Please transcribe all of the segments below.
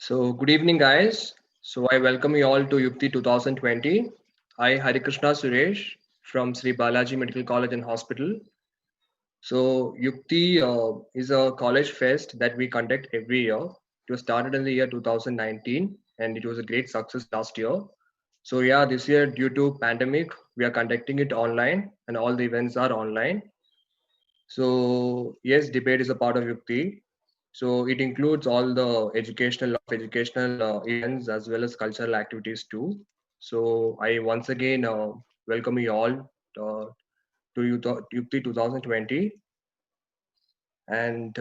So, good evening, guys. So, I welcome you all to Yukti 2020. I, Harikrishna Suresh from Sri Balaji Medical College and Hospital. So, Yukti is a college fest that we conduct every year. It was started in the year 2019 and it was a great success last year. So, yeah, this year, due to pandemic, we are conducting it online and all the events are online. So, yes, debate is a part of Yukti. So it includes all the educational events as well as cultural activities too. So I once again welcome you all to Yukti 2020. And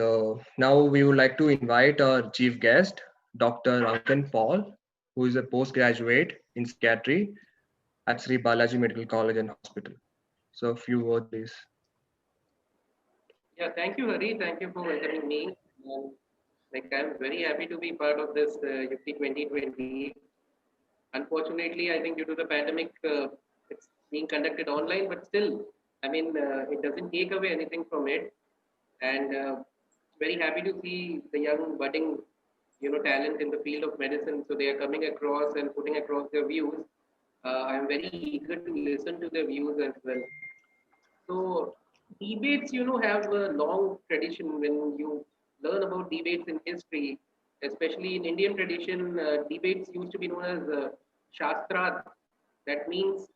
now we would like to invite our chief guest, Dr. Ankan Paul, who is a postgraduate in psychiatry at Sri Balaji Medical College and Hospital. So a few words, please. Yeah, thank you, Hari. Thank you for welcoming me. Um, I'm very happy to be part of this UP 2020. Unfortunately, I think due to the pandemic, it's being conducted online, but still, it doesn't take away anything from it. And very happy to see the young budding, talent in the field of medicine. So they are coming across and putting across their views. I'm very eager to listen to their views as well. So debates, have a long tradition. When you learn about debates in history, especially in Indian tradition, debates used to be known as shastras. That means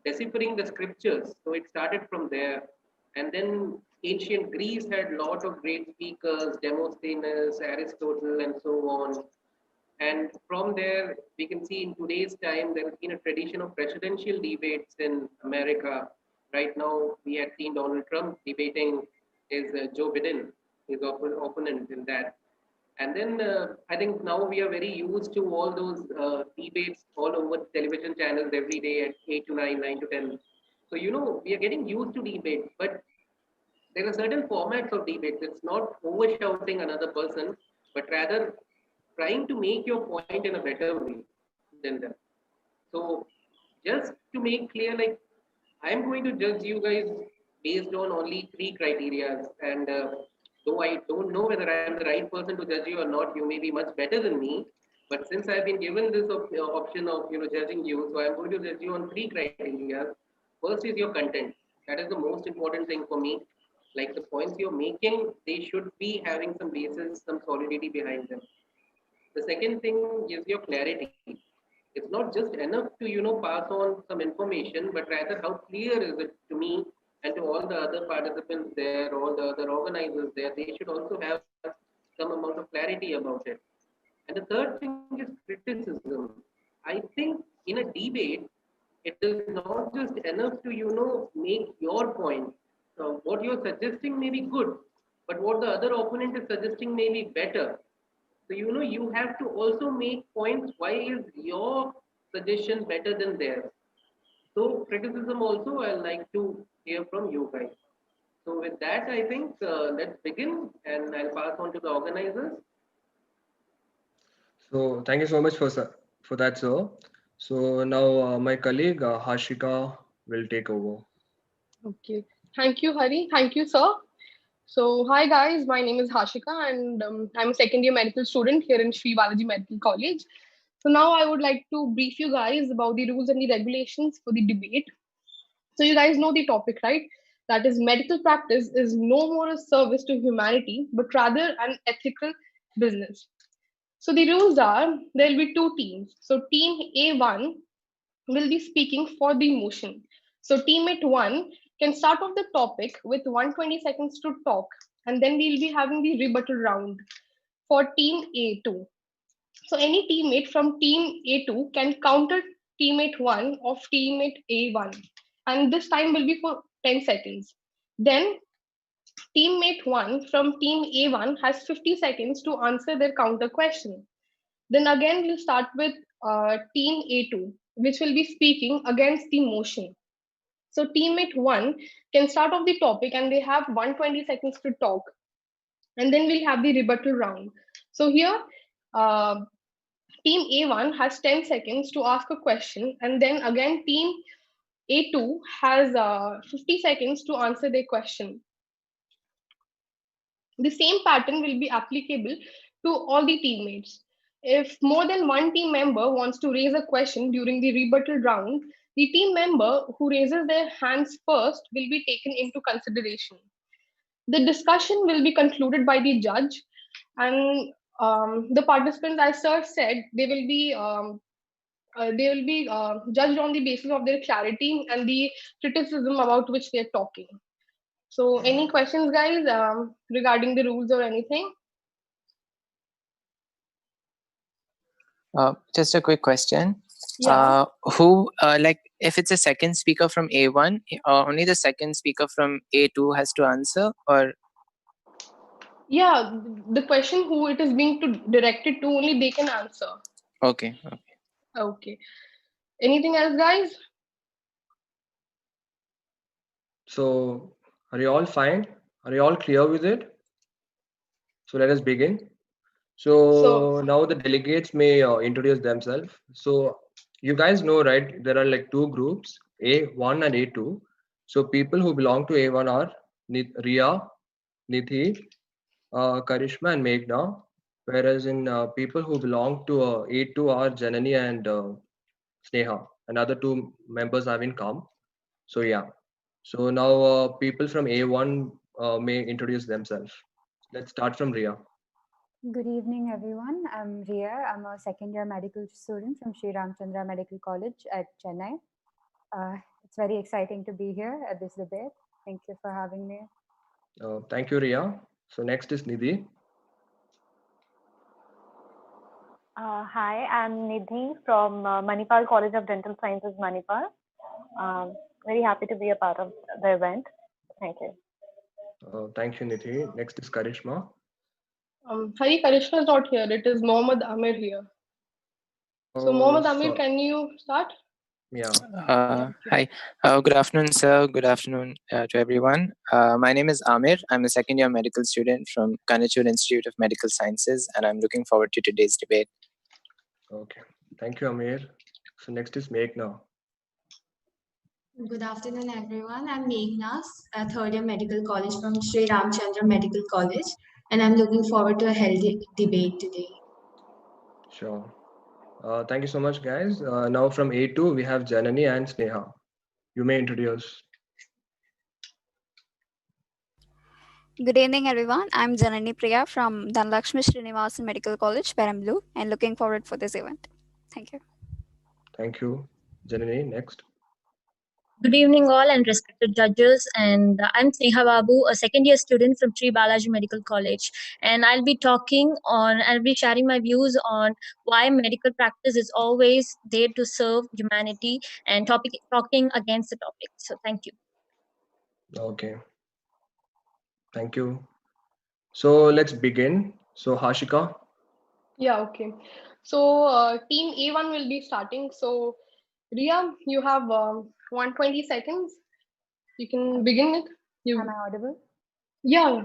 deciphering the scriptures. So it started from there, and then ancient Greece had a lot of great speakers, Demosthenes, Aristotle, and so on. And from there, we can see in today's time, there has been a tradition of presidential debates in America. Right now, we had seen Donald Trump debating his Joe Biden, his opponent in that. And then I think now we are very used to all those debates all over television channels every day at 8 to 9, 9 to 10. So, we are getting used to debates, but there are certain formats of debates. It's not overshouting another person, but rather trying to make your point in a better way than them. So, just to make clear, like I'm going to judge you guys based on only three criteria, and though I don't know whether I'm the right person to judge you or not, you may be much better than me. But since I've been given this option of judging you, so I'm going to judge you on three criteria. First is your content. That is the most important thing for me. Like the points you're making, they should be having some basis, some solidity behind them. The second thing is your clarity. It's not just enough to pass on some information, but rather how clear is it to me and to all the other participants there, all the other organizers there. They should also have some amount of clarity about it. And the third thing is criticism. I think in a debate, it is not just enough to make your point. What you're suggesting may be good, but what the other opponent is suggesting may be better. So you have to also make points. Why is your suggestion better than theirs? So criticism also I like to hear from you guys. So with that, I think let's begin, and I'll pass on to the organizers. So thank you so much for that, sir. So now my colleague Hashika will take over. Okay. Thank you, Hari. Thank you, sir. So, hi guys, my name is Hashika and I'm a second year medical student here in Sri Balaji Medical College. So, now I would like to brief you guys about the rules and the regulations for the debate. So, you guys know the topic, right? That is, medical practice is no more a service to humanity, but rather an ethical business. So, the rules are there will be two teams. So, team A1 will be speaking for the motion. So teammate 1 can start off the topic with 120 seconds to talk, and then we'll be having the rebuttal round for team A2. So any teammate from team A2 can counter teammate 1 of teammate A1, and this time will be for 10 seconds. Then teammate 1 from team A1 has 50 seconds to answer their counter question. Then again, we'll start with team A2, which will be speaking against the motion. So teammate 1 can start off the topic and they have 120 seconds to talk. And then we'll have the rebuttal round. So here, uh, team A1 has 10 seconds to ask a question. And then again, team A2 has 50 seconds to answer their question. The same pattern will be applicable to all the teammates. If more than one team member wants to raise a question during the rebuttal round, the team member who raises their hands first will be taken into consideration. The discussion will be concluded by the judge, and the participants, as Sir said, they will be judged on the basis of their clarity and the criticism about which they're talking. So, any questions, guys, regarding the rules or anything? Just a quick question. Yeah. Like, if it's a second speaker from A1, only the second speaker from A2 has to answer, or Yeah, the question who it is being directed to, only they can answer. okay. Okay. Anything else, guys? So, are you all fine? Are you all clear with it? So, let us begin. So, So, now the delegates may introduce themselves. So, you guys know, right? There are like two groups, A1 and A2. So, people who belong to A1 are Ria, Nidhi, Karishma, and Meghna. Whereas in people who belong to A2 are Janani and Sneha. And other two members haven't come. So, yeah. So now people from A1 may introduce themselves. Let's start from Ria. Good evening, everyone. I'm Ria. I'm a second year medical student from Sri Ramchandra Medical College at Chennai. It's very exciting to be here at this debate. Thank you for having me. Thank you, Ria. So next is Nidhi. Hi, I'm Nidhi from Manipal College of Dental Sciences, Manipal. Very happy to be a part of the event. Thank you. Thank you, Nidhi. Next is Karishma. Hari, Karishma is not here. It is Mohammad Amir here. So, Mohammad Amir, can you start? Yeah. Hi. Good afternoon, sir. Good afternoon to everyone. My name is Amir. I'm a second year medical student from Kanachur Institute of Medical Sciences, and I'm looking forward to today's debate. Okay. Thank you, Amir. So next is Meghna. Good afternoon, everyone. I'm Meghna, a third year medical college from Sri Ramchandra Medical College, and I'm looking forward to a healthy debate today. Sure. Thank you so much, guys. Now from A2, we have Janani and Sneha. You may introduce. Good evening, everyone. I'm Janani Priya from Dhanlakshmi Srinivasan Medical College, Perambalur, and looking forward for this event. Thank you. Thank you, Janani. Next. Good evening, all, and respected judges. And I'm Sneha Babu, a second year student from Sri Balaji Medical College. And I'll be sharing my views on why medical practice is always there to serve humanity and talking against the topic. So, thank you. Okay. Thank you. So let's begin. So Hashika. Yeah, okay. So, team A1 will be starting. So, Ria, you have 120 seconds. You can begin it. Am I audible? Yeah.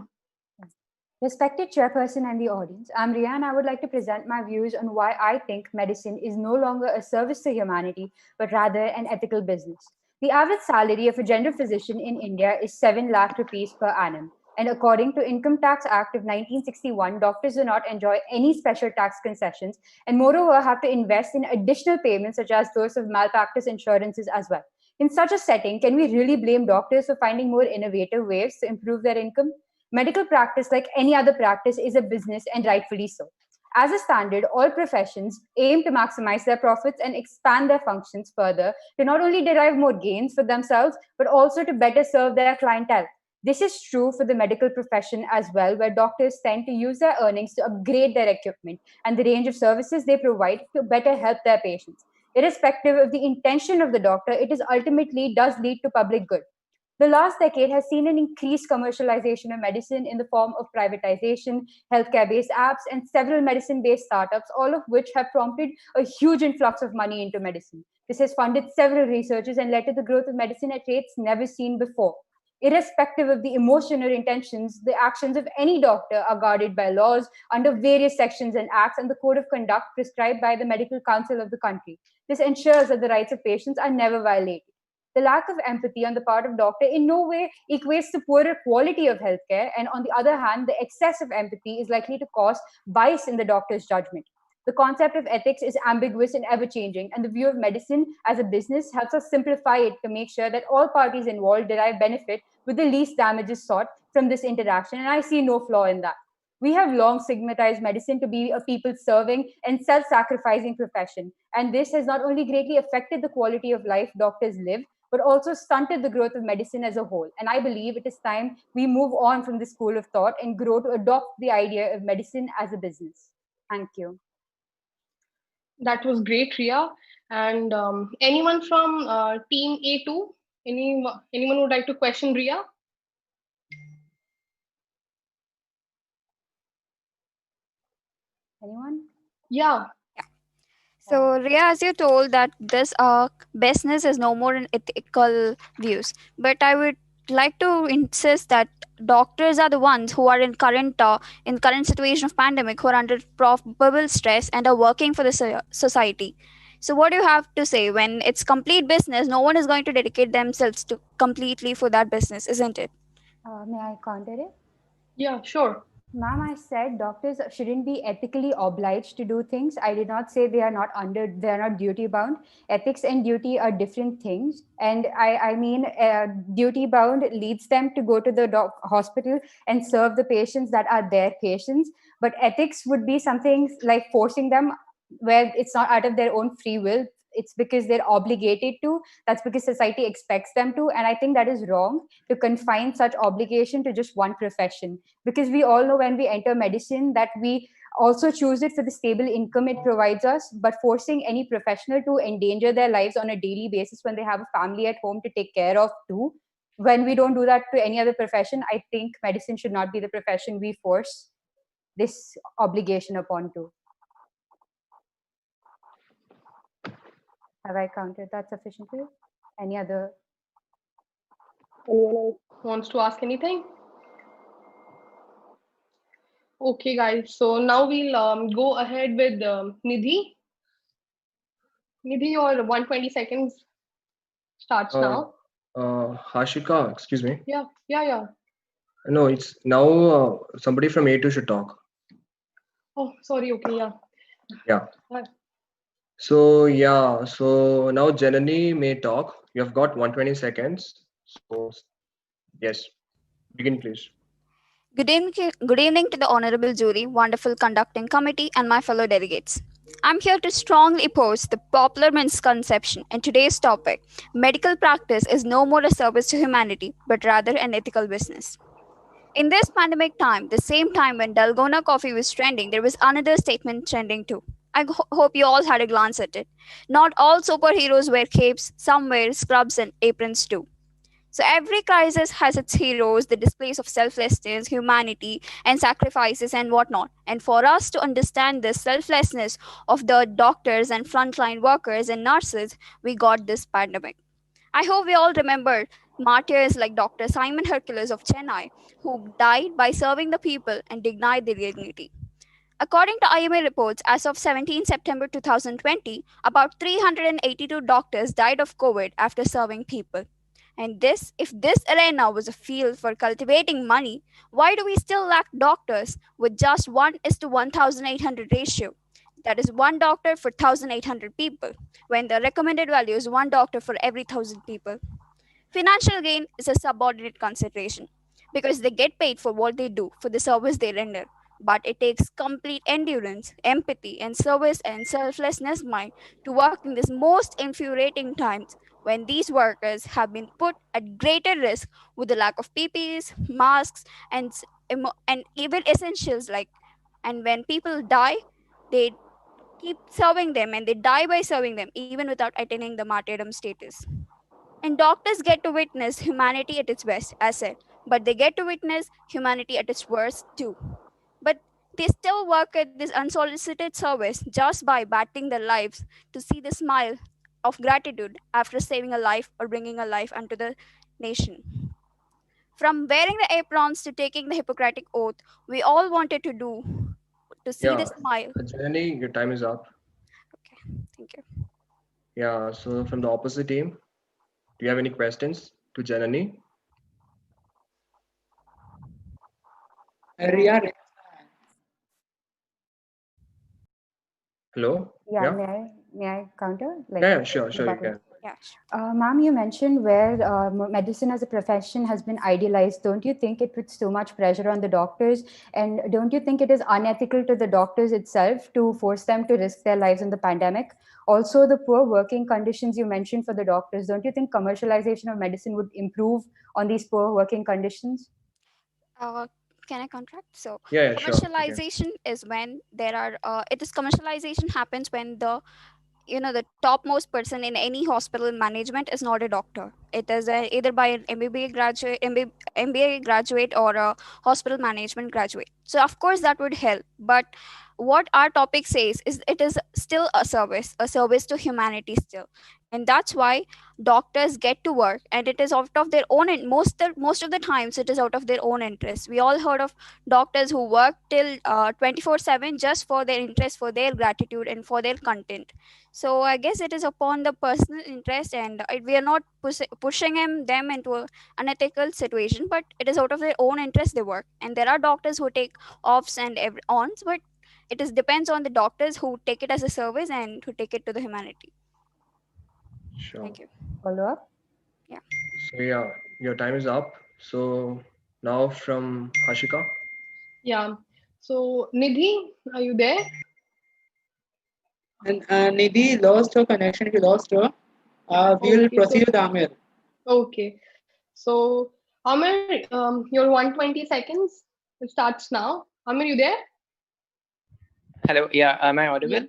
Respected chairperson and the audience, I'm Ria, and I would like to present my views on why I think medicine is no longer a service to humanity, but rather an ethical business. The average salary of a general physician in India is 7 lakh rupees per annum. And according to Income Tax Act of 1961, doctors do not enjoy any special tax concessions and moreover have to invest in additional payments such as those of malpractice insurances as well. In such a setting, can we really blame doctors for finding more innovative ways to improve their income? Medical practice, like any other practice, is a business and rightfully so. As a standard, all professions aim to maximize their profits and expand their functions further to not only derive more gains for themselves, but also to better serve their clientele. This is true for the medical profession as well, where doctors tend to use their earnings to upgrade their equipment and the range of services they provide to better help their patients. Irrespective of the intention of the doctor, it is ultimately does lead to public good. The last decade has seen an increased commercialization of medicine in the form of privatization, healthcare based apps, and several medicine based startups, all of which have prompted a huge influx of money into medicine. This has funded several researchers and led to the growth of medicine at rates never seen before. Irrespective of the emotion or intentions, the actions of any doctor are guarded by laws under various sections and acts and the code of conduct prescribed by the Medical Council of the country. This ensures that the rights of patients are never violated. The lack of empathy on the part of doctor in no way equates to poorer quality of healthcare, and on the other hand, the excess of empathy is likely to cause bias in the doctor's judgment. The concept of ethics is ambiguous and ever changing, and the view of medicine as a business helps us simplify it to make sure that all parties involved derive benefit with the least damages sought from this interaction. And I see no flaw in that. We have long stigmatized medicine to be a people serving and self sacrificing profession. And this has not only greatly affected the quality of life doctors live, but also stunted the growth of medicine as a whole. And I believe it is time we move on from this school of thought and grow to adopt the idea of medicine as a business. Thank you. That was great, Ria. And anyone from team A2? Anyone would like to question Ria? Anyone? Yeah. So, Ria, as you told that this business is no more in ethical views, but I would like to insist that doctors are the ones who are in current situation of pandemic, who are under probable stress and are working for the society. So, what do you have to say when it's complete business? No one is going to dedicate themselves to completely for that business, isn't it? May I counter it? Yeah, sure. Ma'am, I said doctors shouldn't be ethically obliged to do things. I did not say they are not duty bound. Ethics and duty are different things. And I mean, duty bound leads them to go to the hospital and serve the patients that are their patients. But ethics would be something like forcing them where it's not out of their own free will. It's because they're obligated to. That's because society expects them to. And I think that is wrong to confine such obligation to just one profession, because we all know when we enter medicine that we also choose it for the stable income it provides us. But forcing any professional to endanger their lives on a daily basis when they have a family at home to take care of too, when we don't do that to any other profession, I think medicine should not be the profession we force this obligation upon to. Have I counted that sufficiently? Any other? Anyone else wants to ask anything? Okay, guys. So now we'll go ahead with Nidhi. Nidhi, your 120 seconds starts now. Hashika, excuse me. Yeah. No, it's now somebody from A2 should talk. Oh, sorry. Okay, yeah. Yeah. So now Janani may talk. You have got 120 seconds. So yes, begin please. Good evening to the honorable jury, wonderful conducting committee, and my fellow delegates. I'm here to strongly oppose the popular misconception in today's topic. Medical practice is no more a service to humanity, but rather an ethical business. In this pandemic time, the same time when Dalgona coffee was trending, there was another statement trending too. I hope you all had a glance at it. Not all superheroes wear capes, some wear scrubs and aprons too. So every crisis has its heroes, the displays of selflessness, humanity, and sacrifices and whatnot. And for us to understand the selflessness of the doctors and frontline workers and nurses, we got this pandemic. I hope we all remember martyrs like Dr. Simon Hercules of Chennai, who died by serving the people and denied their dignity. According to IMA reports, as of 17 September 2020, about 382 doctors died of COVID after serving people. And if this arena was a field for cultivating money, why do we still lack doctors with just 1:1,800 ratio? That is one doctor for 1,800 people, when the recommended value is one doctor for every 1,000 people. Financial gain is a subordinate consideration because they get paid for what they do, for the service they render. But it takes complete endurance, empathy, and service and selflessness mind to work in these most infuriating times when these workers have been put at greater risk with the lack of PPEs, masks, and even essentials and when people die, they keep serving them and they die by serving them even without attaining the martyrdom status. And doctors get to witness humanity at its best, as said, but they get to witness humanity at its worst too. But they still work at this unsolicited service just by battling their lives to see the smile of gratitude after saving a life or bringing a life unto the nation. From wearing the aprons to taking the Hippocratic oath, we all wanted to do to see the smile. Janani, your time is up. Okay, thank you. Yeah, so from the opposite team, do you have any questions to Janani? Ria, Hello? Yeah, Yeah? may I counter? Like, Yeah, sure, you rebuttal? can. Yeah. Ma'am, you mentioned where medicine as a profession has been idealized. Don't you think it puts too much pressure on the doctors? And don't you think it is unethical to the doctors itself to force them to risk their lives in the pandemic? Also, the poor working conditions you mentioned for the doctors, don't you think commercialization of medicine would improve on these poor working conditions? Can I contract? So Yeah, sure. Okay. commercialization is when there are it is commercialization happens when the topmost person in any hospital management is not a doctor. It is either by an MBA graduate or a hospital management graduate. So of course that would help, but what our topic says is it is still a service to humanity still. And that's why doctors get to work, and it is out of their own, and most of the times it is out of their own interest. We all heard of doctors who work till 24/7 just for their interest, for their gratitude, and for their content. So I guess it is upon the personal interest, and we are not pushing them into an unethical situation, but it is out of their own interest they work. And there are doctors who take offs and ons, but it is depends on the doctors who take it as a service and who take it to the humanity. Sure. Thank you. Follow up? Yeah. So yeah, your time is up. So now from Hashika. Yeah. So Nidhi, are you there? And Nidhi lost her connection. If you lost her, we will Okay, proceed with Amir. Okay. So Amir, your 120 seconds. It starts now. Amir, you there? Hello. Yeah. Am I audible?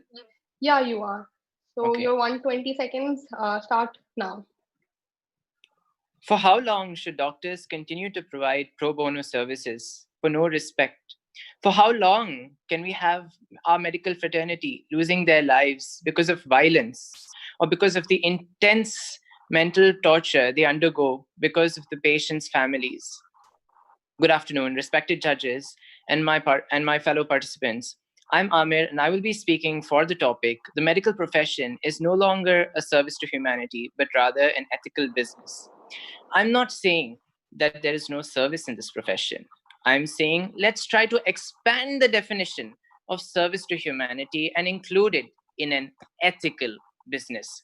Yeah, you are. So Okay. your 120 seconds start now. For how long should doctors continue to provide pro bono services for no respect? For how long can we have our medical fraternity losing their lives because of violence or because of the intense mental torture they undergo because of the patients' families? Good afternoon, respected judges and my fellow participants. I'm Amir, and I will be speaking for the topic. The medical profession is no longer a service to humanity, but rather an ethical business. I'm not saying that there is no service in this profession. I'm saying let's try to expand the definition of service to humanity and include it in an ethical business.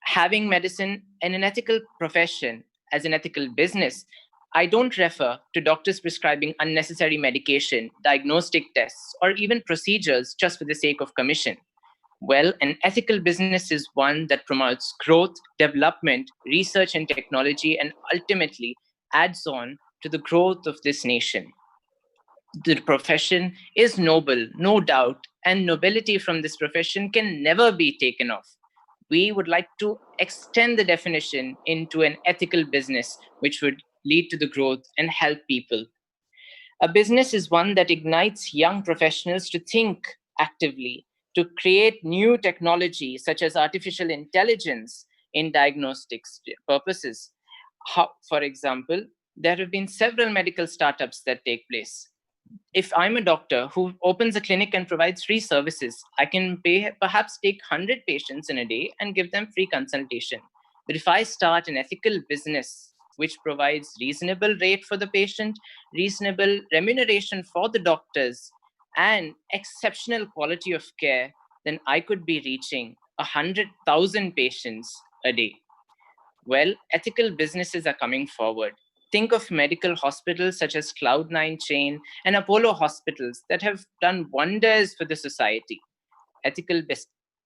Having medicine in an ethical profession as an ethical business, I don't refer to doctors prescribing unnecessary medication, diagnostic tests, or even procedures just for the sake of commission. Well, an ethical business is one that promotes growth, development, research and technology, and ultimately adds on to the growth of this nation. The profession is noble, no doubt, and nobility from this profession can never be taken off. We would like to extend the definition into an ethical business, which would lead to the growth and help people. A business is one that ignites young professionals to think actively, to create new technology such as artificial intelligence in diagnostics purposes. For example, there have been several medical startups that take place. If I'm a doctor who opens a clinic and provides free services, I can perhaps take 100 patients in a day and give them free consultation. But if I start an ethical business which provides reasonable rate for the patient, reasonable remuneration for the doctors, and exceptional quality of care, then I could be reaching 100,000 patients a day. Well, ethical businesses are coming forward. Think of medical hospitals such as Cloud9 Chain and Apollo Hospitals that have done wonders for the society. Ethical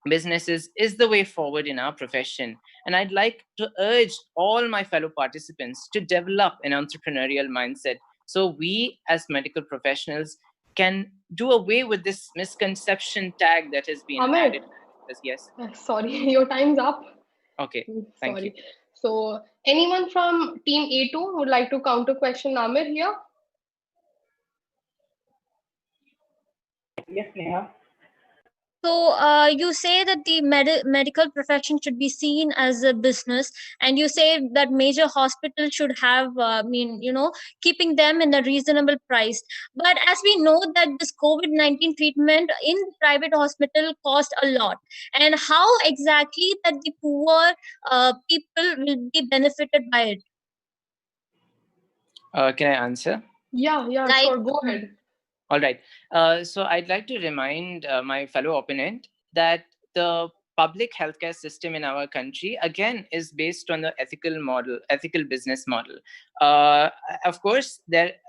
businesses is the way forward in our profession. And I'd like to urge all my fellow participants to develop an entrepreneurial mindset so we as medical professionals can do away with this misconception tag that has been Amir. added. Yes. Sorry, your time's up. Okay, thank you. So anyone from team A2 would like to counter question Amir here? Yes, Neha. So you say that the medical profession should be seen as a business, and you say that major hospitals should have, keeping them in a reasonable price. But as we know that this COVID-19 treatment in the private hospital cost a lot, and how exactly that the poor people will be benefited by it? Can I answer? Yeah, sure. Go ahead. All right. So I'd like to remind my fellow opponent that the public healthcare system in our country, again, is based on the ethical business model. Of course,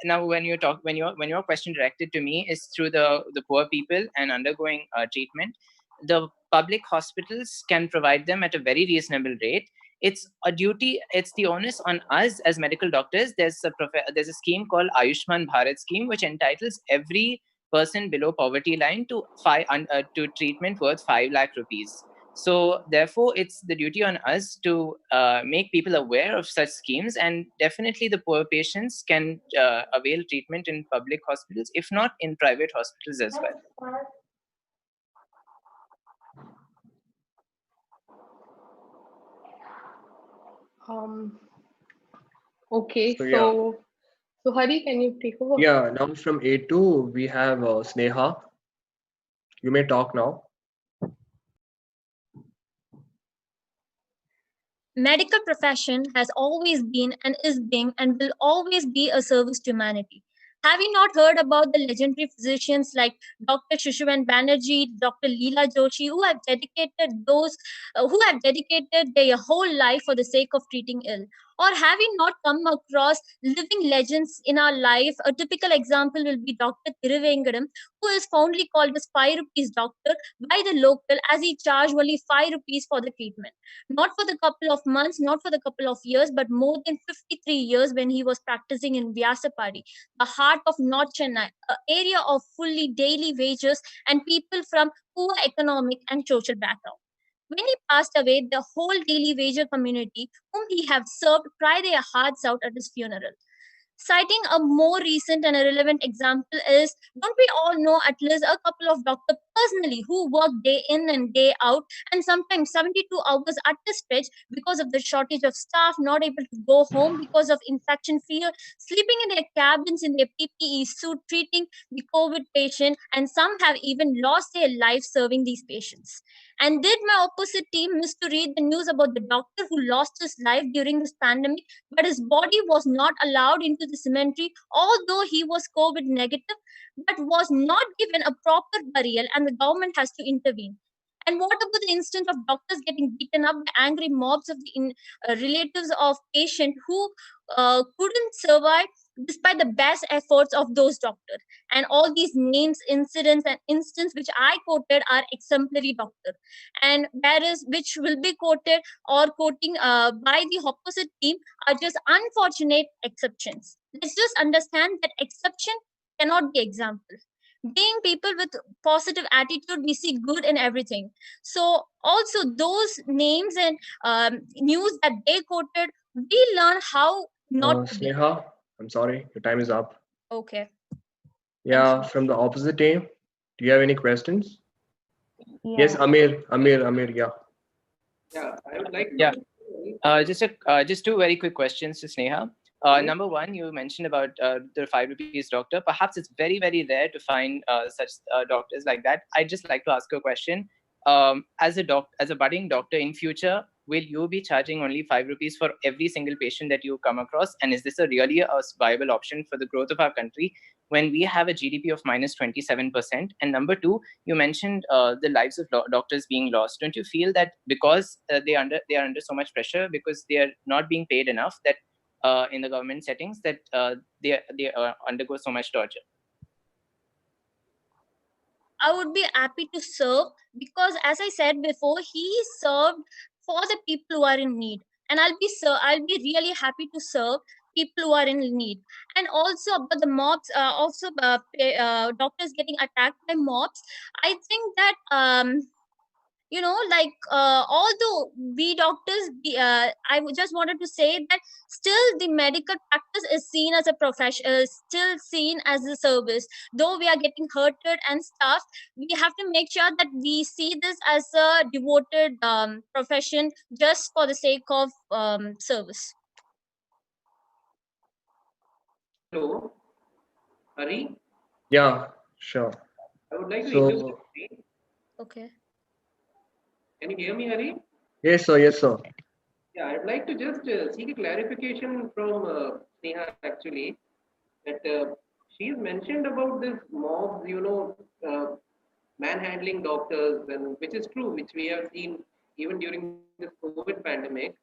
now when your question directed to me is through the poor people and undergoing treatment, the public hospitals can provide them at a very reasonable rate. It's the onus on us as medical doctors. There's a scheme called Ayushman Bharat scheme, which entitles every person below poverty line to treatment worth 5 lakh rupees. So therefore, it's the duty on us to make people aware of such schemes, and definitely the poor patients can avail treatment in public hospitals, if not in private hospitals as well. Okay, So yeah, so Hari, can you take over? yeah. Now from A2 we have Sneha. You may talk now. Medical profession has always been and is being and will always be a service to humanity. Have you not heard about the legendary physicians like Dr. Shushavan Banerjee, Dr. Leela Joshi, who have dedicated their whole life for the sake of treating ill? Or have you not come across living legends in our life? A typical example will be Dr. Thiruvengadam, who is fondly called as 5 rupees doctor by the local, as he charged only 5 rupees for the treatment. Not for the couple of months, not for the couple of years, but more than 53 years when he was practicing in Vyasapadi, the heart of North Chennai, an area of fully daily wages and people from poor economic and social background. When he passed away, the whole daily wager community, whom he had served, cried their hearts out at his funeral. Citing a more recent and a relevant example is, don't we all know at least a couple of doctors personally who work day in and day out and sometimes 72 hours at a stretch because of the shortage of staff, not able to go home because of infection fear, sleeping in their cabins in their PPE suit, treating the COVID patient, and some have even lost their life serving these patients. And did my opposite team miss to read the news about the doctor who lost his life during this pandemic, but his body was not allowed into the cemetery, although he was COVID negative, but was not given a proper burial, and the government has to intervene? And what about the instance of doctors getting beaten up by angry mobs of the relatives of patient who couldn't survive despite the best efforts of those doctors? And all these names, incidents, and instances which I quoted are exemplary doctor, and whereas which will be quoted or quoting by the opposite team are just unfortunate exceptions. Let's just understand that exception cannot be example. Being people with positive attitude, we see good in everything. So also those names and news that they quoted, we learn how not to be. Sneha, I'm sorry, your time is up. Okay. Yeah, from the opposite team, do you have any questions? Yeah. Yes, Amir, yeah. Yeah, I would like to. Yeah. Just two very quick questions to Sneha. Number one, you mentioned about the 5 rupees doctor. Perhaps it's very, very rare to find such doctors like that. I'd just like to ask a question. As a budding doctor in future, will you be charging only 5 rupees for every single patient that you come across? And is this really a viable option for the growth of our country when we have a GDP of minus 27%? And number two, you mentioned the lives of doctors being lost. Don't you feel that because they are under so much pressure, because they are not being paid enough, that in the government settings, that they undergo so much torture? I would be happy to serve because, as I said before, he served for the people who are in need, and I'll be really happy to serve people who are in need. And also about the mobs, doctors getting attacked by mobs. I think that although we doctors, just wanted to say that still the medical practice is seen as a profession, still seen as a service. Though we are getting hurted and stuff, we have to make sure that we see this as a devoted profession just for the sake of service. Hello, Hari. Yeah, sure. I would like to So, Okay. Can you hear me, Hari? yes, sir, yes, sir. Yeah, I'd like to just seek a clarification from Sneha actually, that she's mentioned about this mobs, manhandling doctors, and which is true, which we have seen even during this COVID pandemic.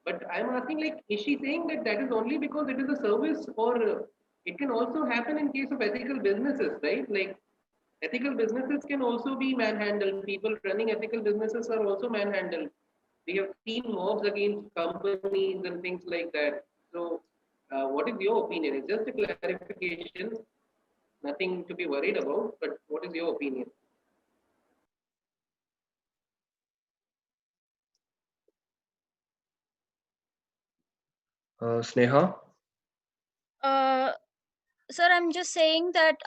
But I'm asking, like, is she saying that that is only because it is a service, or it can also happen in case of ethical businesses, right? Like, ethical businesses can also be manhandled. People running ethical businesses are also manhandled. We have seen mobs against companies and things like that. So, what is your opinion? It's just a clarification, nothing to be worried about. But what is your opinion? Sneha? Sir, I'm just saying that,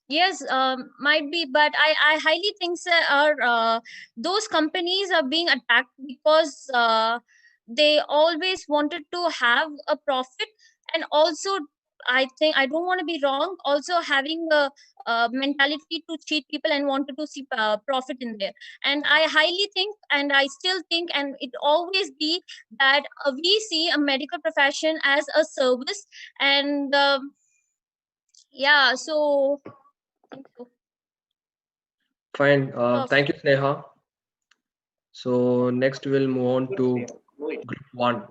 yes, might be, but I highly think, sir, those companies are being attacked because they always wanted to have a profit, and also I think, I don't want to be wrong, also having a mentality to cheat people and wanted to see profit in there. And I highly think, and I still think, and it always be that we see a medical profession as a service, and yeah, so I think so. Fine. Perfect. Thank you, Sneha. So next we'll move on to Mohit. group 1.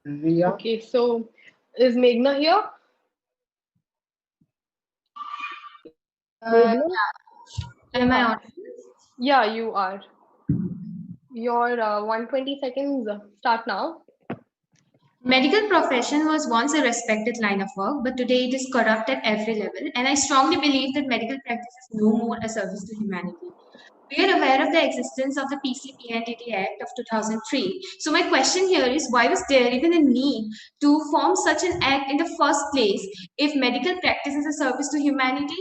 Ria. Okay, so is Meghna here? Uh, Meghna? am I on? Yeah, you are. Your 120 seconds start now. Medical profession was once a respected line of work, but today it is corrupt at every level. And I strongly believe that medical practice is no more a service to humanity. We are aware of the existence of the PCPNDT Act of 2003. So my question here is, why was there even a need to form such an act in the first place if medical practice is a service to humanity?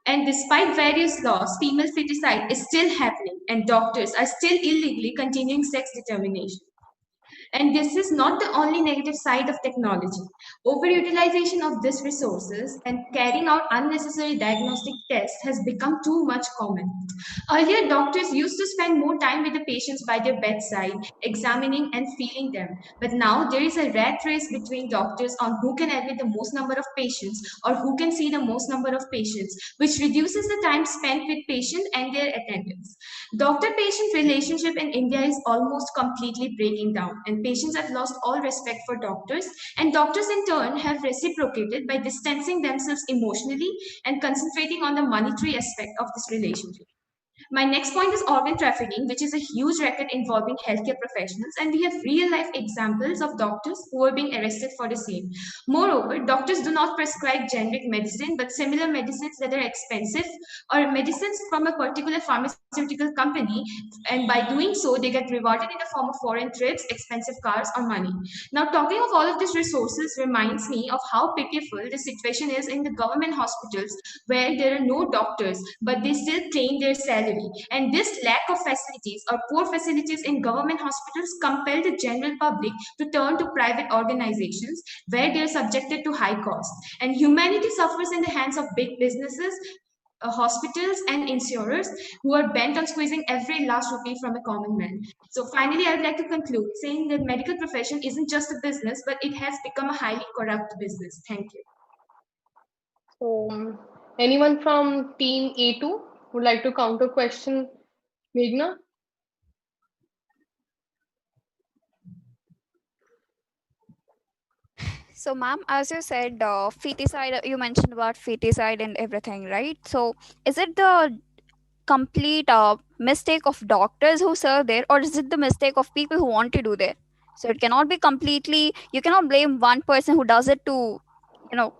And despite various laws, female feticide is still happening, and doctors are still illegally continuing sex determination. And this is not the only negative side of technology. Overutilization of these resources and carrying out unnecessary diagnostic tests has become too much common. Earlier, doctors used to spend more time with the patients by their bedside, examining and feeling them. But now there is a rat race between doctors on who can admit the most number of patients or who can see the most number of patients, which reduces the time spent with patients and their attendants. Doctor-patient relationship in India is almost completely breaking down, and patients have lost all respect for doctors, and doctors in turn have reciprocated by distancing themselves emotionally and concentrating on the monetary aspect of this relationship. My next point is organ trafficking, which is a huge racket involving healthcare professionals, and we have real life examples of doctors who are being arrested for the same. Moreover, doctors do not prescribe generic medicine, but similar medicines that are expensive or medicines from a particular pharmaceutical company, and by doing so, they get rewarded in the form of foreign trips, expensive cars, or money. Now, talking of all of these resources reminds me of how pitiful the situation is in the government hospitals where there are no doctors, but they still claim their salary. And this lack of facilities or poor facilities in government hospitals compel the general public to turn to private organizations where they are subjected to high costs. And humanity suffers in the hands of big businesses, hospitals and insurers who are bent on squeezing every last rupee from a common man. So finally, I would like to conclude saying that medical profession isn't just a business, but it has become a highly corrupt business. Thank you. So anyone from team A2 would like to counter question Meghna? So, ma'am, as you said, feticide, you mentioned about feticide and everything, right? So, is it the complete mistake of doctors who serve there, or is it the mistake of people who want to do there? So, it cannot be completely, you cannot blame one person who does it to, you know,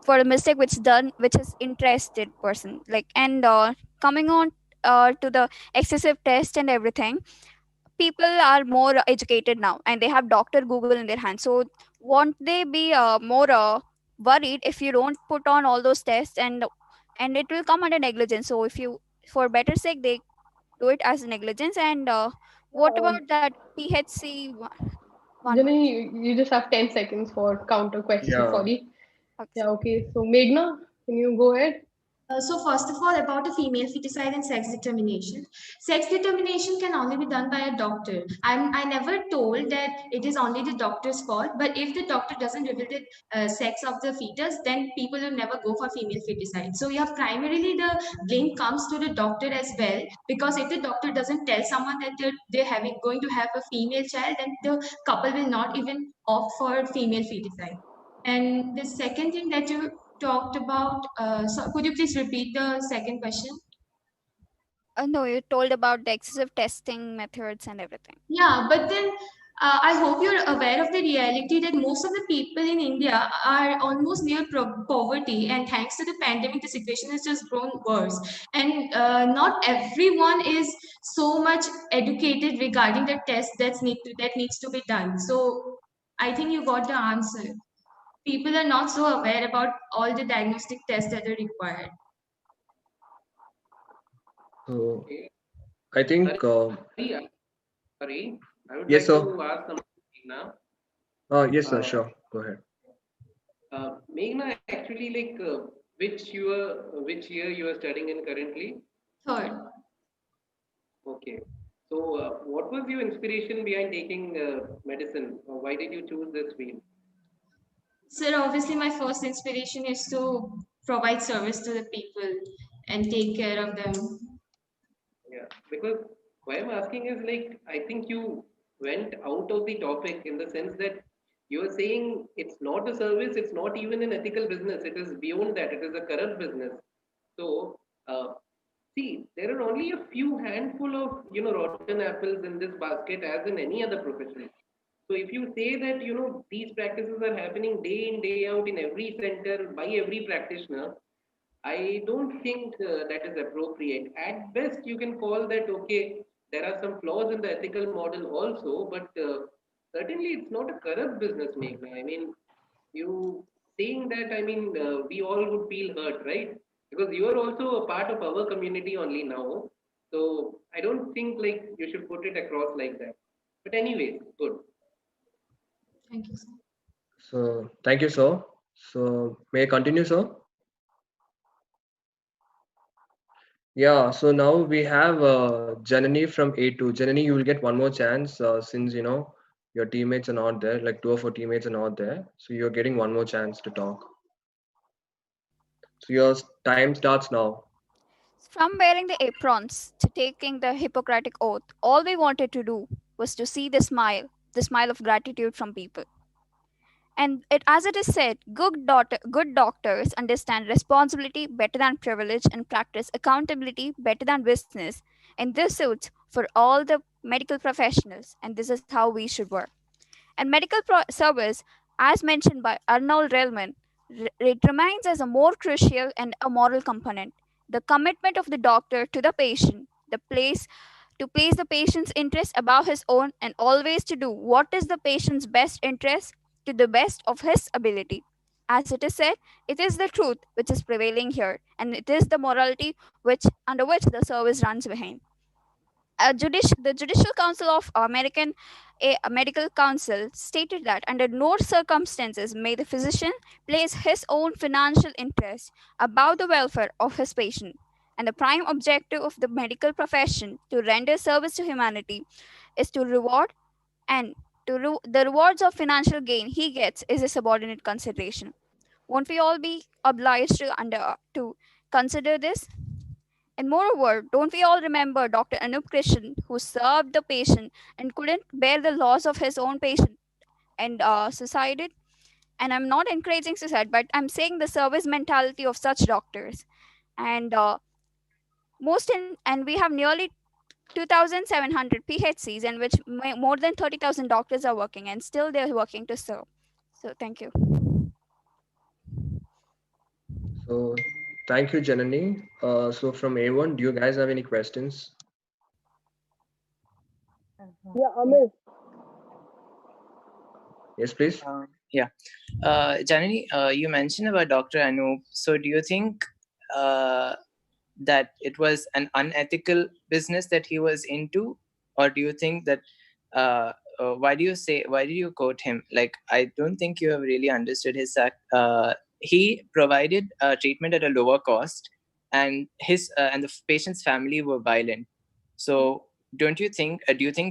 for a mistake which is interested person. Like, and coming on to the excessive test and everything, people are more educated now and they have Dr. Google in their hand. So won't they be more worried if you don't put on all those tests, and it will come under negligence? So if you, for better sake, they do it as negligence. And what about that PHC one? Jenny, you just have 10 seconds for counter question. Yeah. Sorry. Okay. Yeah, okay. So Meghna, can you go ahead? So first of all, about a female feticide and sex determination. Sex determination can only be done by a doctor. I never told that it is only the doctor's fault, but if the doctor doesn't reveal the sex of the fetus, then people will never go for female feticide. So yeah, primarily the blame comes to the doctor as well, because if the doctor doesn't tell someone that they're going to have a female child, then the couple will not even opt for female feticide. And the second thing that you talked about, so could you please repeat the second question? No, you told about the excessive testing methods and everything. Yeah, but then I hope you're aware of the reality that most of the people in India are almost near poverty, and thanks to the pandemic, the situation has just grown worse. And not everyone is so much educated regarding the test that needs to be done. So I think you got the answer. People are not so aware about all the diagnostic tests that are required. So Okay. I think, Sorry, I would yes, like sir. to ask something now. Yes, sir. Uh, Sure. Go ahead. Meghna, actually, like which year you are studying in currently? Third, Okay. So, what was your inspiration behind taking medicine? Why did you choose this field? sir, obviously my first inspiration is to provide service to the people and take care of them. Yeah, because why I'm asking is like I think you went out of the topic in the sense that you are saying it's not a service, it's not even an ethical business. It is beyond that. It is a corrupt business. So, see, there are only a few handful of rotten apples in this basket, as in any other profession. So if you say that these practices are happening day in day out in every center by every practitioner, I don't think that is appropriate. At best, you can call that okay. There are some flaws in the ethical model also, but certainly it's not a corrupt business, Meghna. I mean, you saying that, I mean, we all would feel hurt, right? Because you are also a part of our community only now. So I don't think like you should put it across like that. But anyways, good. Thank you, sir. So thank you, sir. So may I continue, sir? Yeah. So now we have Janani from A2. Janani, you will get one more chance since your teammates are not there. Like two of our teammates are not there. So you're getting one more chance to talk. So your time starts now. From wearing the aprons to taking the Hippocratic oath, all we wanted to do was to see the smile of gratitude from people. And as it is said, good doctors understand responsibility better than privilege and practice accountability better than business. And this suits for all the medical professionals, and this is how we should work. And medical service, as mentioned by Arnold Relman, it remains as a more crucial and a moral component. The commitment of the doctor to the patient, to place the patient's interest above his own, and always to do what is the patient's best interest to the best of his ability. As it is said, it is the truth which is prevailing here, and it is the morality which under which the service runs behind. The Judicial Council of a Medical Council stated that under no circumstances may the physician place his own financial interest above the welfare of his patient. And the prime objective of the medical profession to render service to humanity is to reward, and the rewards of financial gain he gets is a subordinate consideration. Won't we all be obliged to consider this? And moreover, don't we all remember Dr. Anup Krishan, who served the patient and couldn't bear the loss of his own patient and suicided? And I'm not encouraging suicide, but I'm saying the service mentality of such doctors. And we have nearly 2,700 PHCs, in which more than 30,000 doctors are working, and still they're working to serve. So thank you. So thank you, Janani. So from A1, do you guys have any questions? Yeah, Amit. Yes, please. Janani, you mentioned about Dr. Anup. So do you think that it was an unethical business that he was into, or do you think that why do you quote him? Like, I don't think you have really understood his he provided treatment at a lower cost, and his and the patient's family were violent. So do you think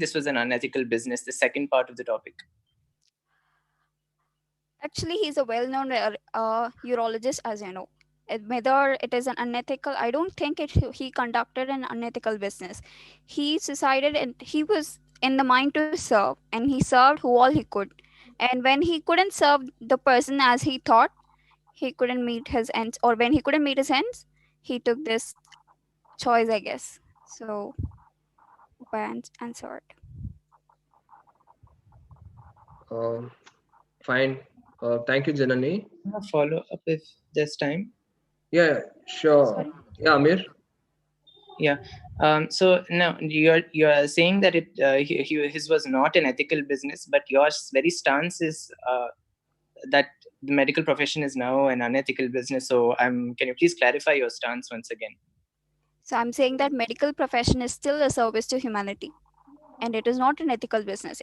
this was an unethical business? The second part of the topic. Actually, he's a well-known urologist, as you know. Whether it is an unethical, I don't think he conducted an unethical business. He decided, and he was in the mind to serve, and he served who all he could. And when he couldn't serve the person as he thought, he couldn't meet his ends, or when he couldn't meet his ends, he took this choice, I guess. So, by answered. Fine. Thank you, Janani. Follow up if there's time. Yeah, sure. Sorry? Yeah, Amir. Yeah. So now you're saying that his was not an ethical business, but your very stance is that the medical profession is now an unethical business. So can you please clarify your stance once again? So I'm saying that medical profession is still a service to humanity, and it is not an ethical business.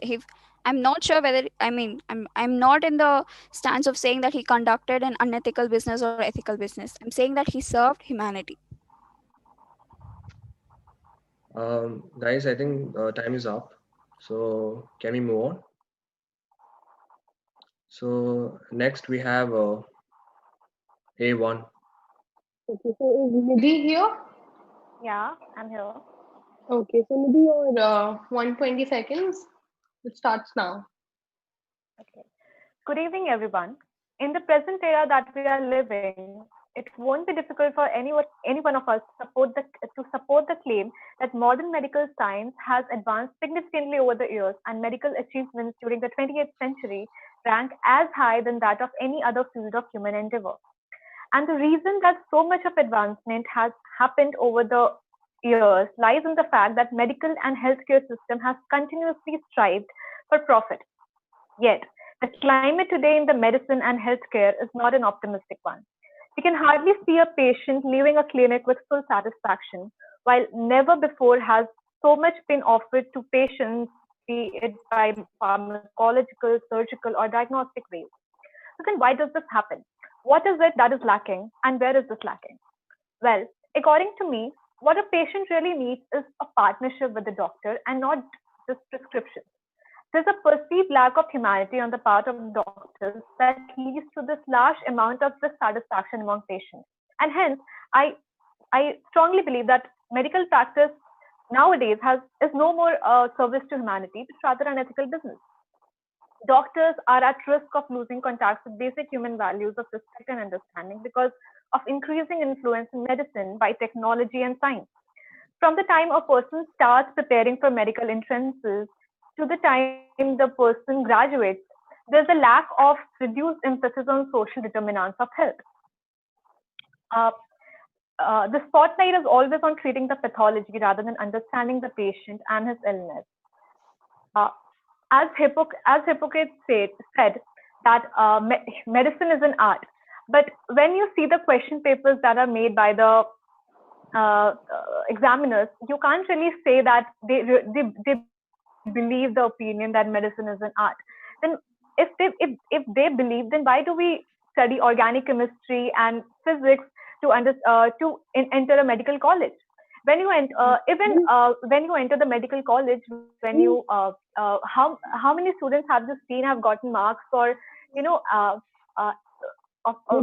I'm not sure whether, I'm not in the stance of saying that he conducted an unethical business or ethical business. I'm saying that he served humanity. Guys, I think time is up. So can we move on? So next we have A1. Okay, so is Nidhi here? Yeah, I'm here. Okay, so Nidhi, your 120 seconds. It starts now. Okay. Good evening, everyone. In the present era that we are living, it won't be difficult for any one of us to support the claim that modern medical science has advanced significantly over the years, and medical achievements during the 20th century rank as high than that of any other field of human endeavor. And the reason that so much of advancement has happened over the years lies in the fact that medical and healthcare system has continuously strived for profit. Yet, the climate today in the medicine and healthcare is not an optimistic one. We can hardly see a patient leaving a clinic with full satisfaction, while never before has so much been offered to patients, be it by pharmacological, surgical, or diagnostic ways. So then why does this happen? What is it that is lacking, and where is this lacking? Well, according to me, what a patient really needs is a partnership with the doctor and not just prescriptions. There's a perceived lack of humanity on the part of doctors that leads to this large amount of dissatisfaction among patients. And hence, I strongly believe that medical practice nowadays is no more a service to humanity, but rather an ethical business. Doctors are at risk of losing contact with basic human values of respect and understanding because of increasing influence in medicine by technology and science. From the time a person starts preparing for medical entrances to the time the person graduates, there's a lack of reduced emphasis on social determinants of health. The spotlight is always on treating the pathology rather than understanding the patient and his illness. As Hippocrates said that medicine is an art, but when you see the question papers that are made by the examiners, you can't really say that they believe the opinion that medicine is an art. Then if they believe, then why do we study organic chemistry and physics to enter a medical college? When you when you enter the medical college, when you how many students have gotten marks for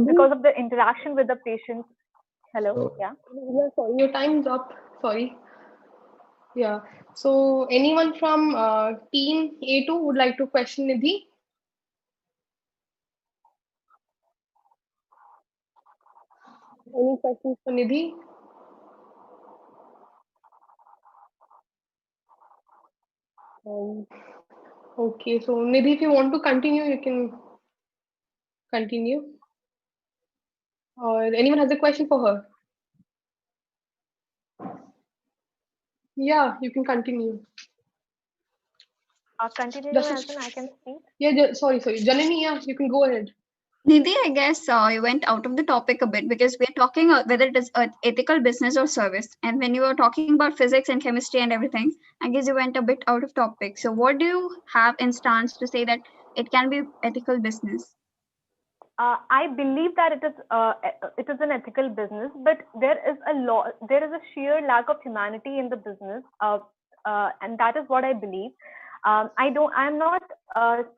because of the interaction with the patients? Hello. Yeah, sorry, your time's up. Sorry. Yeah. So anyone from team A2 would like to question Nidhi? Any questions for Nidhi? Okay, so Nidhi, if you want to continue, you can continue. Or anyone has a question for her? Yeah, you can continue. Continue as in I can speak. Yeah, sorry. Janani, yeah, you can go ahead. Nidhi, I guess you went out of the topic a bit because we're talking whether it is an ethical business or service. And when you were talking about physics and chemistry and everything, I guess you went a bit out of topic. So what do you have in stance to say that it can be ethical business? I believe that it is an ethical business, but there is a sheer lack of humanity in the business, and that is what I believe. I'm not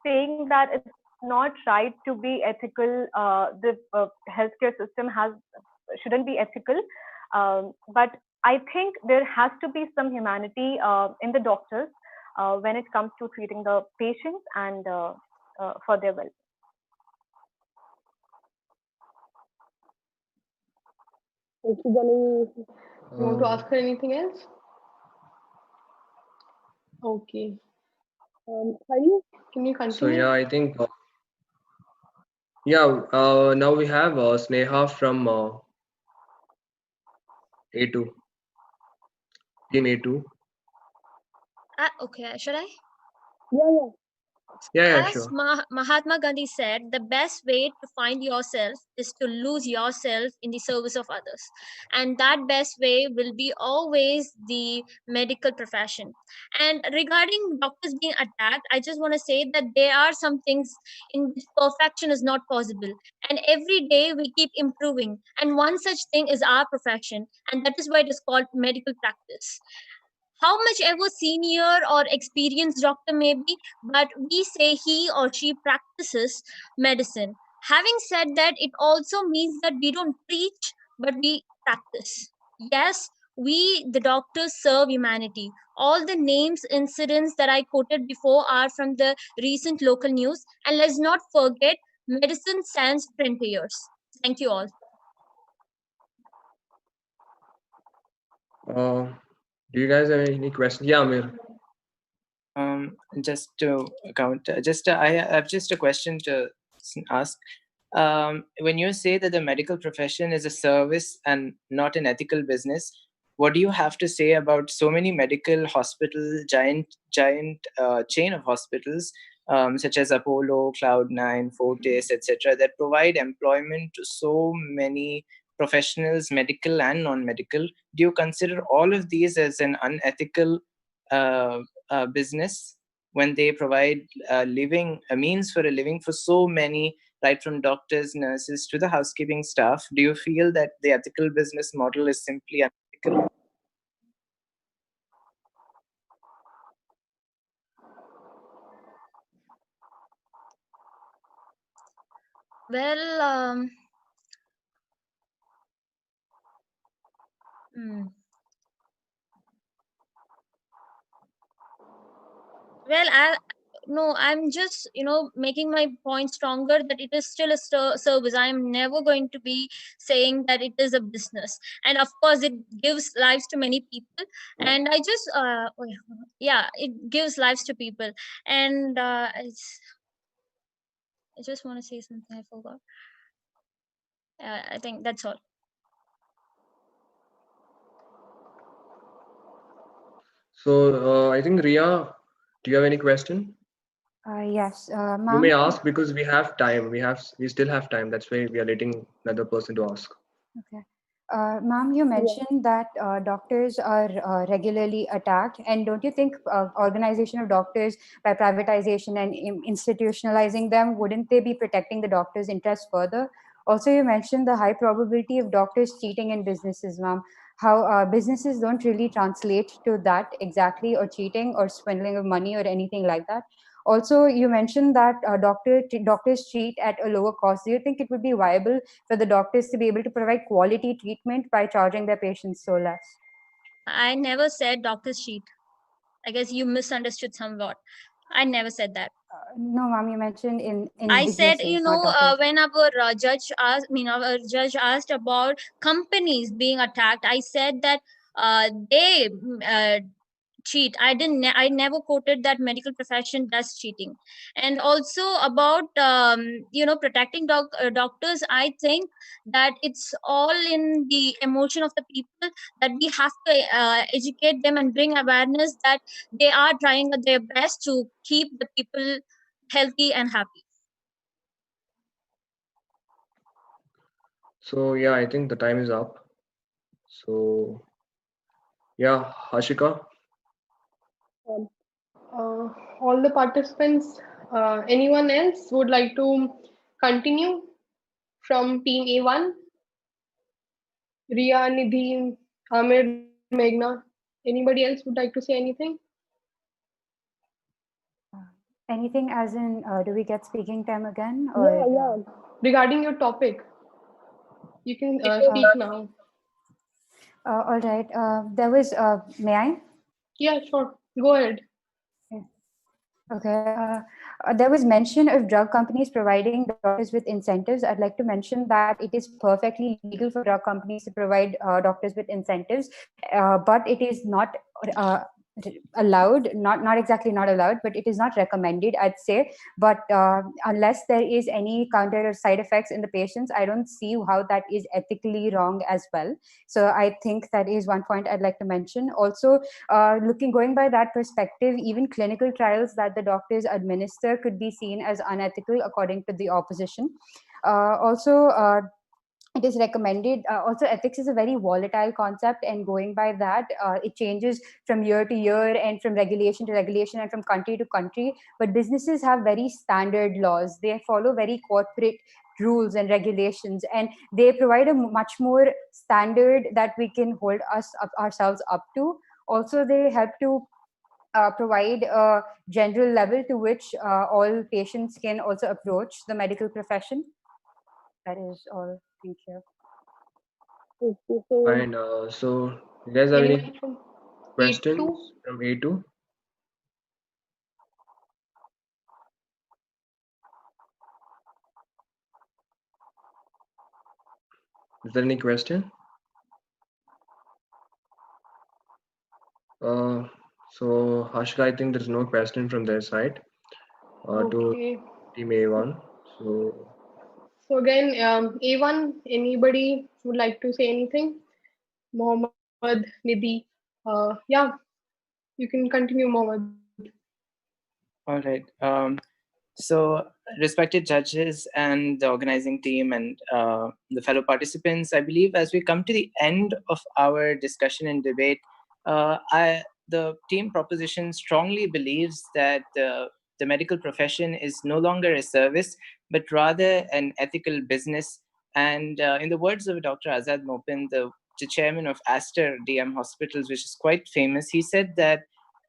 saying that it's not right to be ethical. The healthcare system shouldn't be ethical, but I think there has to be some humanity in the doctors when it comes to treating the patients and for their well. Okay, Janu, you want to ask her anything else? Okay. Hari, can you continue? So yeah, I think now we have Sneha from A2, team A2. Okay, should I? Yeah. Yeah, As sure. Mahatma Gandhi said, the best way to find yourself is to lose yourself in the service of others. And that best way will be always the medical profession. And regarding doctors being attacked, I just want to say that there are some things in which perfection is not possible. And every day we keep improving. And one such thing is our profession. And that is why it is called medical practice. How much ever senior or experienced doctor may be, but we say he or she practices medicine. Having said that, it also means that we don't preach, but we practice. Yes, we, the doctors, serve humanity. All the names, incidents that I quoted before are from the recent local news. And let's not forget, medicine sans printers. Thank you all. Do you guys have any questions? Yeah, Amir. Just to count, I have just a question to ask. When you say that the medical profession is a service and not an ethical business, what do you have to say about so many medical hospital, giant chain of hospitals, such as Apollo, Cloud9, Fortis, etc., that provide employment to so many professionals, medical and non-medical? Do you consider all of these as an unethical business when they provide a means for a living for so many, right from doctors, nurses to the housekeeping staff? Do you feel that the ethical business model is simply unethical? Well, Well, I'm just, making my point stronger that it is still a service. I am never going to be saying that it is a business. And of course, it gives lives to many people. And I just, it gives lives to people. And I just want to say something I forgot. I think that's all. So I think Ria, do you have any question? Yes, You ma'am. may ask because we have time. We still have time. That's why we are letting another person to ask. Okay. Ma'am, you mentioned that doctors are regularly attacked, and don't you think organization of doctors by privatization and institutionalizing them, wouldn't they be protecting the doctors' interests further? Also, you mentioned the high probability of doctors cheating in businesses, ma'am. How businesses don't really translate to that exactly, or cheating or swindling of money or anything like that. Also, you mentioned that doctors treat at a lower cost. Do you think it would be viable for the doctors to be able to provide quality treatment by charging their patients so less? I never said doctors cheat. I guess you misunderstood somewhat. I never said that. No, ma'am, you mentioned in I said, businesses, not doctors. when our judge asked about companies being attacked, I said that they cheat. I never quoted that medical profession does cheating. And also about protecting doctors, I think that it's all in the emotion of the people, that we have to educate them and bring awareness that they are trying their best to keep the people healthy and happy. So yeah, I think the time is up. So yeah, Hashika. All the participants, anyone else would like to continue? from team A1? Ria, Nidhi, Amir, Meghna. Anybody else would like to say anything? Anything as in, do we get speaking time again? Yeah. Regarding your topic, you can speak now. All right. There was, may I? Yeah, sure. Go ahead. Okay. There was mention of drug companies providing doctors with incentives. I'd like to mention that it is perfectly legal for drug companies to provide doctors with incentives, but it is not allowed, not exactly not allowed, but it is not recommended, I'd say. But unless there is any counter or side effects in the patients, I don't see how that is ethically wrong as well. So I think that is one point I'd like to mention. Also, going by that perspective, even clinical trials that the doctors administer could be seen as unethical according to the opposition. It is recommended. Also, ethics is a very volatile concept, and going by that, it changes from year to year and from regulation to regulation and from country to country. But businesses have very standard laws. They follow very corporate rules and regulations, and they provide a much more standard that we can hold ourselves up to. Also, they help to provide a general level to which all patients can also approach the medical profession. That is all. Thank you. Okay, so And so, you guys have any anybody from questions A2? from A2? Is there any question? So Hashika, I think there's no question from their side to Okay. team A1. So So again, A1, anybody would like to say anything? Mohammed, Nidhi. Yeah, you can continue, Mohammed. All right. So, respected judges and the organizing team and the fellow participants, I believe as we come to the end of our discussion and debate, the team proposition strongly believes that the medical profession is no longer a service, but rather an ethical business. And in the words of Dr. Azad Mopin, the chairman of Aster DM Hospitals, which is quite famous, he said that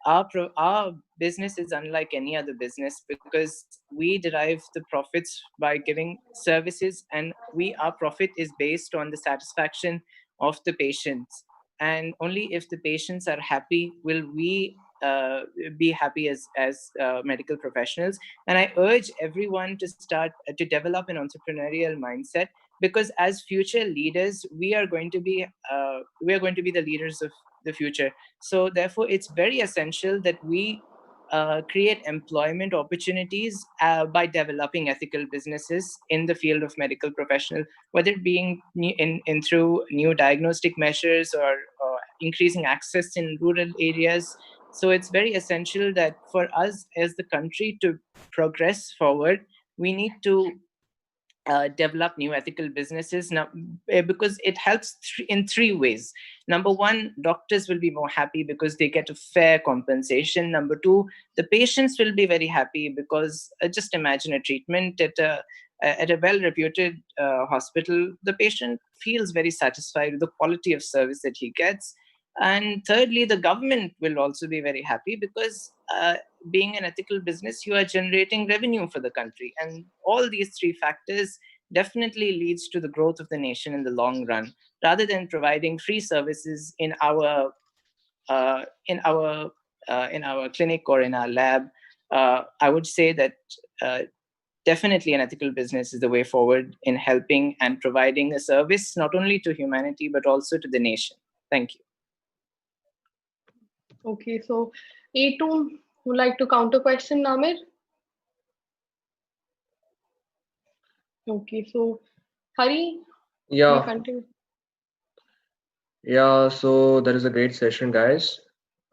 our business is unlike any other business because we derive the profits by giving services, and our profit is based on the satisfaction of the patients. And only if the patients are happy will we be happy as medical professionals. And I urge everyone to start to develop an entrepreneurial mindset, because as future leaders we are going to be the leaders of the future. So therefore, it's very essential that we create employment opportunities by developing ethical businesses in the field of medical professional, whether it being in through new diagnostic measures or increasing access in rural areas. So it's very essential that for us as the country to progress forward, we need to develop new ethical businesses now, because it helps in three ways. Number one, doctors will be more happy because they get a fair compensation. Number two, the patients will be very happy because just imagine a treatment at a well-reputed hospital. The patient feels very satisfied with the quality of service that he gets. And thirdly, the government will also be very happy because being an ethical business, you are generating revenue for the country. And all these three factors definitely leads to the growth of the nation in the long run, rather than providing free services in our clinic or in our lab. I would say that definitely an ethical business is the way forward in helping and providing a service not only to humanity but also to the nation. Thank you. Okay, so A2 would like to counter question, Namir? Okay, so Hari, yeah, continue. yeah. So that is a great session, guys.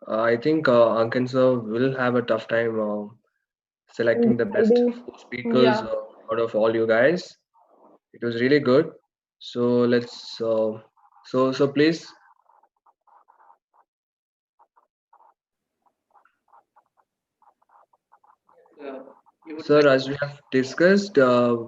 I think Ankan sir will have a tough time selecting the best speakers Yeah. out of all you guys. It was really good. So let's so please. You would Sir, like. as we have discussed,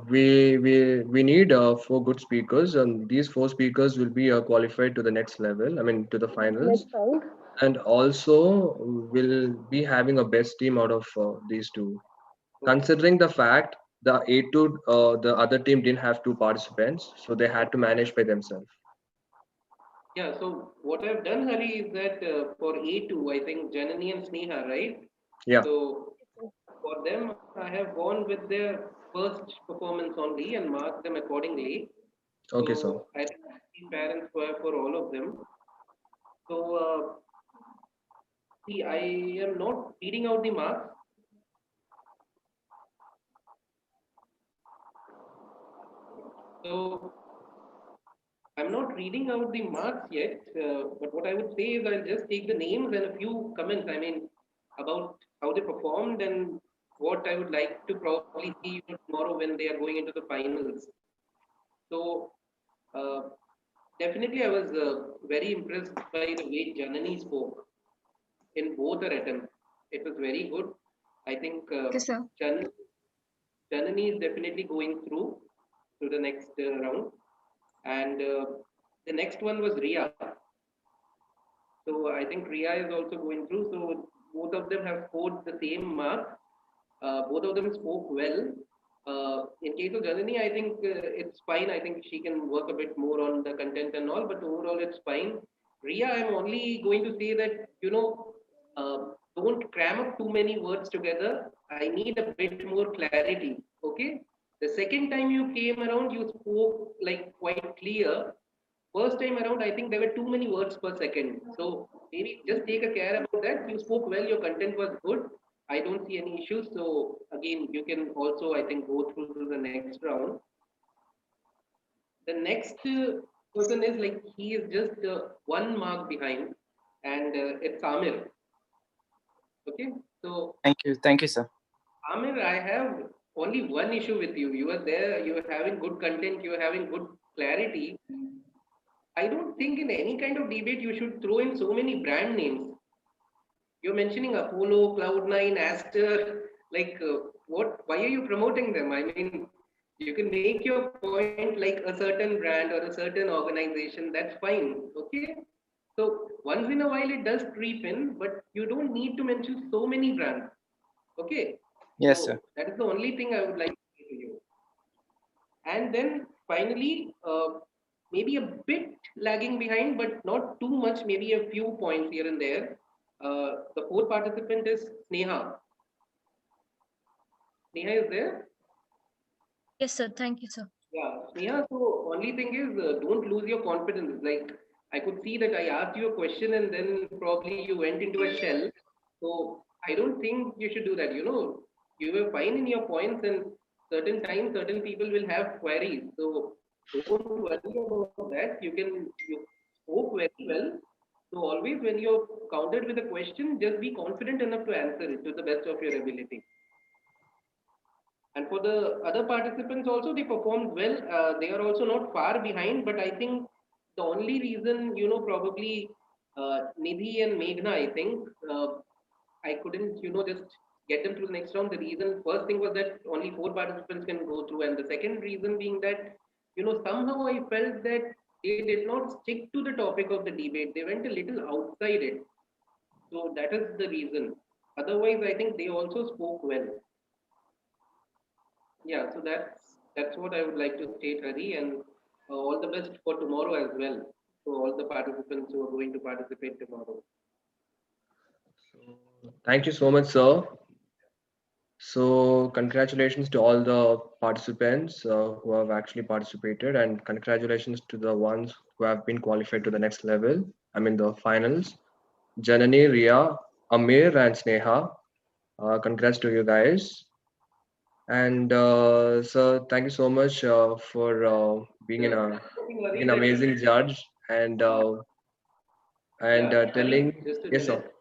we need 4 good speakers, and these 4 speakers will be qualified to the next level. I mean, to the finals, Next round. and also will be having a best team out of these two. Okay. Considering the fact the other team didn't have 2 participants, so they had to manage by themselves. Yeah, so what I've done, Hari, is that for A2, I think Janani and Sneha, right? Yeah. So for them, I have gone with their first performance only and marked them accordingly. Okay, sir. So I think 15 parents were for all of them. So see, I am not reading out the marks. So I'm not reading out the marks yet, but what I would say is I'll just take the names and a few comments. I mean, about how they performed and what I would like to probably see tomorrow when they are going into the finals. So uh, definitely, I was very impressed by the way Janani spoke in both her attempts. It was very good. I think Okay, sir. Janani is definitely going through to the next round, and the next one was Ria. So I think Ria is also going through. So both of them have scored the same mark. Both of them spoke well. In case of Janani, I think it's fine. I think she can work a bit more on the content and all, but overall it's fine. Ria, I'm only going to say that, uh, don't cram up too many words together. I need a bit more clarity. Okay. The second time you came around, you spoke like quite clear. First time around, I think there were too many words per second. So maybe just take a care about that. You spoke well, your content was good. I don't see any issues. So again, you can also, I think, go through to the next round. The next person is like he is just 1 mark behind, and it's Amir. Okay, so Thank you, sir. Amir, I have only one issue with you. You are there, you are having good content, you are having good clarity. I don't think in any kind of debate you should throw in so many brand names. You're mentioning Apollo, Cloud9, Aster. Like, what? Why are you promoting them? I mean, you can make your point like a certain brand or a certain organization. That's fine. Okay. So once in a while it does creep in, but you don't need to mention so many brands. Okay. Yes, sir. So that is the only thing I would like to say to you. And then finally, maybe a bit lagging behind, but not too much, maybe a few points here and there. The fourth participant is Sneha. Sneha is there? Yes, sir. Thank you, sir. Yeah, Sneha. So only thing is, don't lose your confidence. Like I could see that I asked you a question and then probably you went into a shell. So I don't think you should do that. You were fine in your points, and certain times, certain people will have queries. So don't worry about that. You spoke very well. So always when you're countered with a question, just be confident enough to answer it to the best of your ability. And for the other participants also, they performed well. They are also not far behind, but I think the only reason, probably Nidhi and Meghna, I think I couldn't, just get them to the next round. The reason, first thing was that only 4 participants can go through, and the second reason being that, somehow I felt that they did not stick to the topic of the debate. They went a little outside it. So that is the reason. Otherwise, I think they also spoke well. Yeah, so that's what I would like to state, Hari, and all the best for tomorrow as well. So all the participants who are going to participate tomorrow. Thank you so much, sir. So congratulations to all the participants who have actually participated, and congratulations to the ones who have been qualified to the next level. I mean the finals. Janani, Ria, Amir, and Sneha. Congrats to you guys. And sir, thank you so much for being Yeah, being Hari, an that amazing judge and yeah, Hari, telling. just a Yes, sir. minute.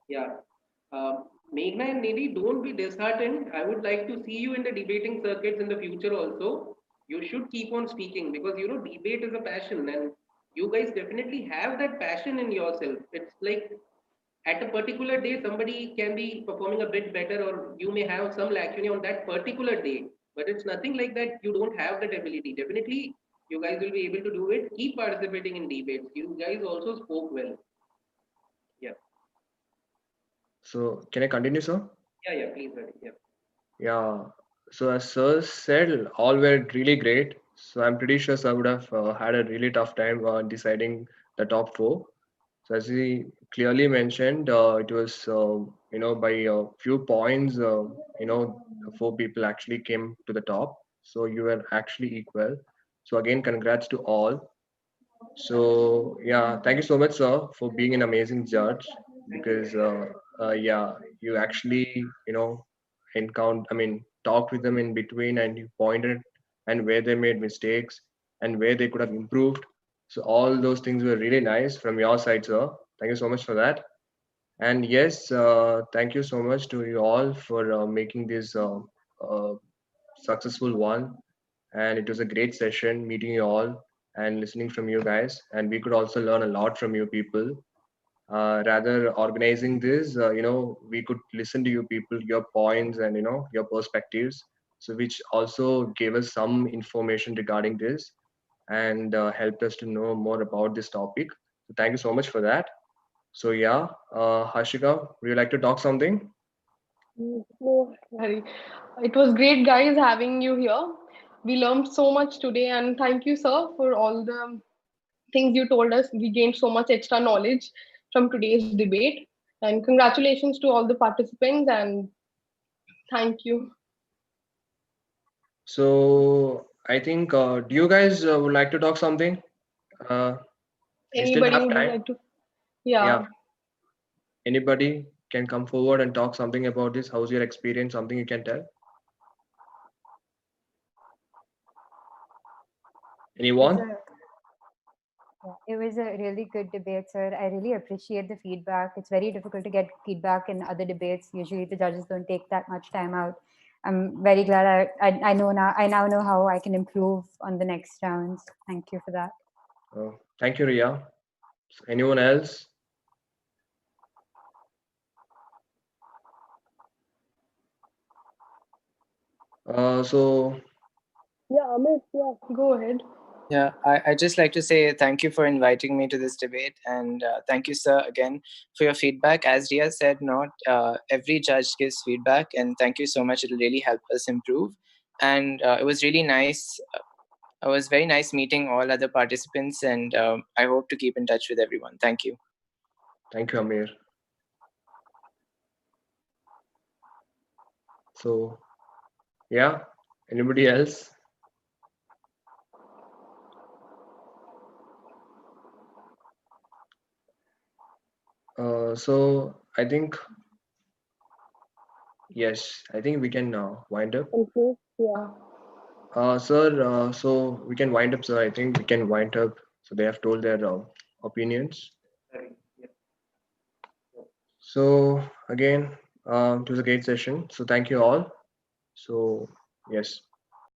Yeah. Meghna and Nidhi, don't be disheartened. I would like to see you in the debating circuits in the future also. You should keep on speaking because debate is a passion, and you guys definitely have that passion in yourself. It's like at a particular day somebody can be performing a bit better, or you may have some lacunae on that particular day, but it's nothing like that you don't have that ability. Definitely you guys will be able to do it. Keep participating in debates. You guys also spoke well. Yeah. So can I continue, sir? Yeah, please, Ravi. Yeah. Yeah. So as sir said, all were really great. So I'm pretty sure sir would have had a really tough time deciding the top four. So as he clearly mentioned, it was by a few points, the four people actually came to the top. So you were actually equal. So again, congrats to all. So yeah, thank you so much, sir, for being an amazing judge. Because yeah, you actually talked with them in between, and you pointed and where they made mistakes and where they could have improved. So all those things were really nice from your side, sir. Thank you so much for that. And yes, thank you so much to you all for making this uh, successful one. And it was a great session meeting you all and listening from you guys. And we could also learn a lot from you people. Rather organizing this, we could listen to you people, your points and your perspectives. So which also gave us some information regarding this and helped us to know more about this topic. So thank you so much for that. So yeah, Harshika, would you like to talk something? No, Hari. It was great, guys, having you here. We learned so much today, and thank you, sir, for all the things you told us. We gained so much extra knowledge from today's debate. And congratulations to all the participants, and thank you. So I think, do you guys would like to talk something? We still Anybody have would you time. like to? Yeah, Yeah. anybody can come forward and talk something about this. How's your experience? Something you can tell? Anyone? It was a really good debate, sir. I really appreciate the feedback. It's very difficult to get feedback in other debates. Usually, the judges don't take that much time out. I'm very glad I know now. I now know how I can improve on the next rounds. Thank you for that. Thank you, Ria. So anyone else? So Yeah, Amit, yeah, go ahead. Yeah, I just like to say thank you for inviting me to this debate, and thank you, sir, again for your feedback. As Ria said, not every judge gives feedback, and thank you so much. It'll really help us improve. And it was really nice. It was very nice meeting all other participants, and I hope to keep in touch with everyone. Thank you. Thank you, Amir. So yeah, anybody else? So I think yes, I think we can wind up. Okay. Yeah. Sir, so we can wind up, sir. I think we can wind up. So they have told their opinions. So again, it was a great session. So thank you all. So yes.